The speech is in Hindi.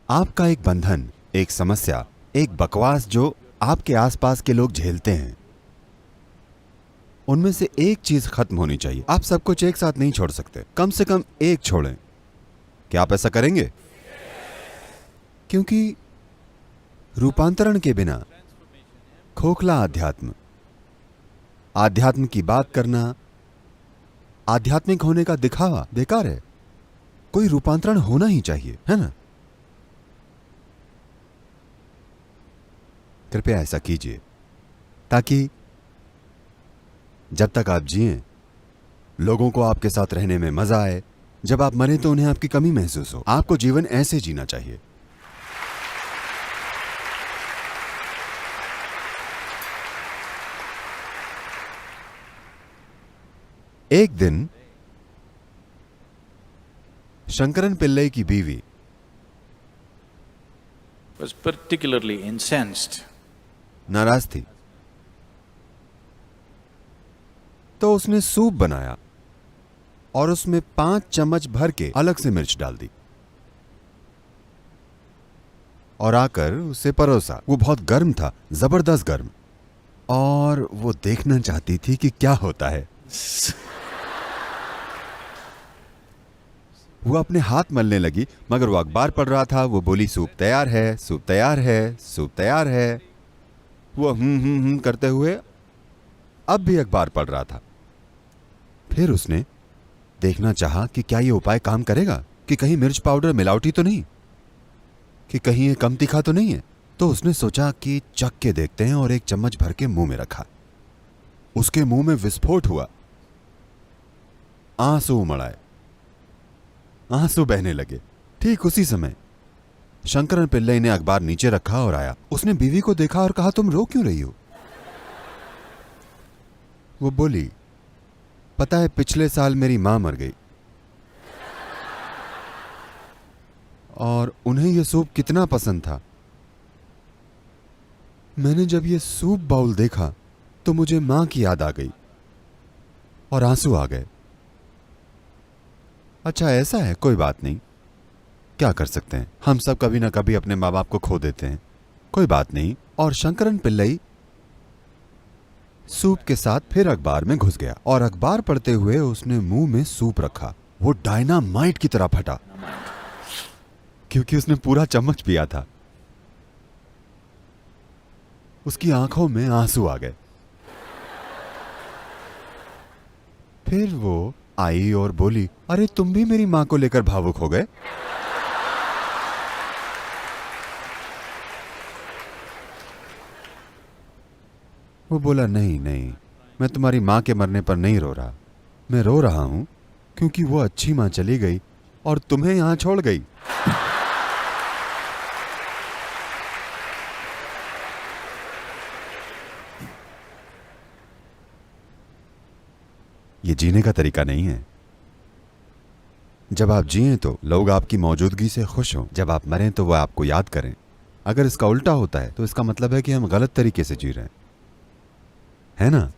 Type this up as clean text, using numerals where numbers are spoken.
आपका एक बंधन, एक समस्या, एक बकवास जो आपके आसपास के लोग झेलते हैं, उनमें से एक चीज खत्म होनी चाहिए। आप सब कुछ एक साथ नहीं छोड़ सकते, कम से कम एक छोड़ें। क्या आप ऐसा करेंगे? क्योंकि रूपांतरण के बिना खोखला अध्यात्म, आध्यात्म की बात करना, आध्यात्मिक होने का दिखावा बेकार है। कोई रूपांतरण होना ही चाहिए, है ना? कृपया ऐसा कीजिए ताकि जब तक आप जिएं, लोगों को आपके साथ रहने में मजा आए। जब आप मरें तो उन्हें आपकी कमी महसूस हो। आपको जीवन ऐसे जीना चाहिए। एक दिन शंकरन पिल्लई की बीवी was particularly incensed. नाराज थी, तो उसने सूप बनाया और उसमें 5 चम्मच भर के अलग से मिर्च डाल दी और आकर उसे परोसा। वो बहुत गर्म था, जबरदस्त गर्म, और वो देखना चाहती थी कि क्या होता है। वो अपने हाथ मलने लगी, मगर वो अखबार पढ़ रहा था। वो बोली, सूप तैयार है, सूप तैयार है, सूप तैयार है। वो करते हुए अब भी अखबार पढ़ रहा था। फिर उसने देखना चाहा कि क्या ये उपाय काम करेगा, कि कहीं मिर्च पाउडर मिलावटी तो नहीं, कि कहीं ये कम तीखा तो नहीं है। तो उसने सोचा कि चख के देखते हैं, और 1 चम्मच भर के मुंह में रखा। उसके मुंह में विस्फोट हुआ, आंसू उमड़ आए, आंसू बहने लगे। ठीक उसी समय शंकरन पिल्लई ने अखबार नीचे रखा और आया। उसने बीवी को देखा और कहा, तुम रो क्यों रही हो? वो बोली, पता है पिछले साल मेरी मां मर गई और उन्हें यह सूप कितना पसंद था। मैंने जब यह सूप बाउल देखा तो मुझे मां की याद आ गई और आंसू आ गए। अच्छा ऐसा है, कोई बात नहीं, क्या कर सकते हैं, हम सब कभी ना कभी अपने माँ बाप को खो देते हैं, कोई बात नहीं। और शंकरन पिल्लई सूप के साथ फिर अखबार में घुस गया और अखबार पढ़ते हुए उसने मुंह में सूप रखा। वो डायनामाइट की तरह फटा, क्योंकि उसने पूरा चम्मच पिया था। उसकी आंखों में आंसू आ गए। फिर वो आई और बोली, अरे तुम भी मेरी मां को लेकर भावुक हो गए? वो बोला, नहीं नहीं, मैं तुम्हारी मां के मरने पर नहीं रो रहा। मैं रो रहा हूं क्योंकि वो अच्छी मां चली गई और तुम्हें यहां छोड़ गई। ये जीने का तरीका नहीं है। जब आप जिएं तो लोग आपकी मौजूदगी से खुश हों, जब आप मरें तो वह आपको याद करें। अगर इसका उल्टा होता है तो इसका मतलब है कि हम गलत तरीके से जी रहे हैं, है ना?